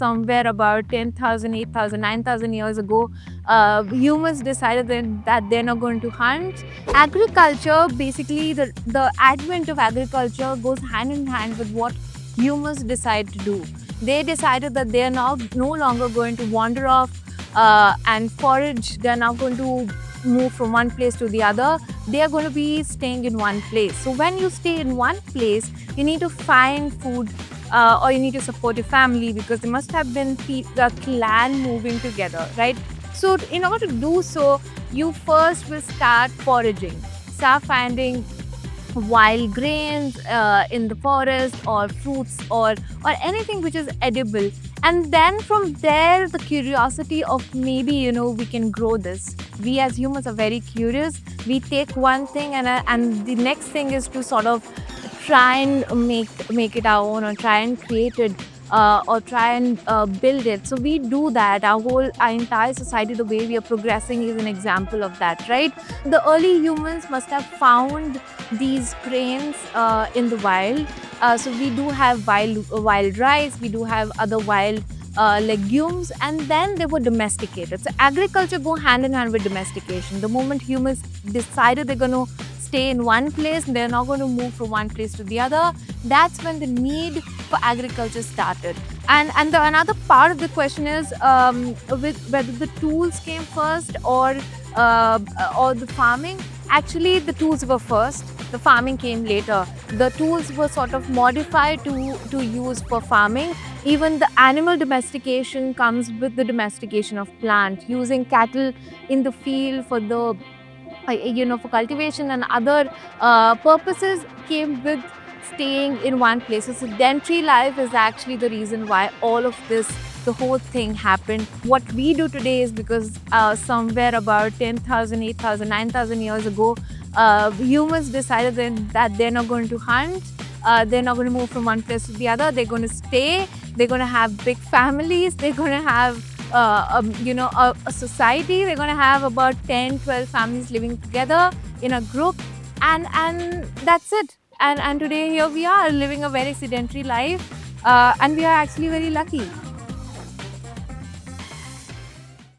somewhere about 10,000, 8,000, 9,000 years ago, humans decided that they're not going to hunt. Agriculture, basically, the advent of agriculture goes hand in hand with what humans decide to do. They decided that they are now no longer going to wander off and forage. They're now going to move from one place to the other. They are going to be staying in one place. So when you stay in one place, you need to find food, or you need to support your family, because there must have been a clan moving together, right? So in order to do so, you first will start foraging, start finding wild grains in the forest, or fruits, or anything which is edible. And then from there, the curiosity of maybe we can grow this. We as humans are very curious. We take one thing, and the next thing is to sort of try and make it our own, or try and create it, or try and build it. So we do that. Our entire society, the way we are progressing, is an example of that, right? The early humans must have found these grains in the wild. So we do have wild rice, we do have other wild legumes, and then they were domesticated. So agriculture go hand in hand with domestication. The moment humans decided they're going to stay in one place, they're not going to move from one place to the other, that's when the need for agriculture started. And another part of the question is with whether the tools came first, or the farming. Actually, the tools were first, the farming came later. The tools were sort of modified to use for farming. Even the animal domestication comes with the domestication of plant. Using cattle in the field for the for cultivation and other purposes came with staying in one place. So sedentary life is actually the reason why all of this, the whole thing happened. What we do today is because somewhere about 10,000, 8,000, 9,000 years ago, humans decided that they're not going to hunt. They're not going to move from one place to the other. They're going to stay. They're going to have big families. They're going to have a society. They're going to have about 10, 12 families living together in a group, and that's it. And today here we are living a very sedentary life, and we are actually very lucky.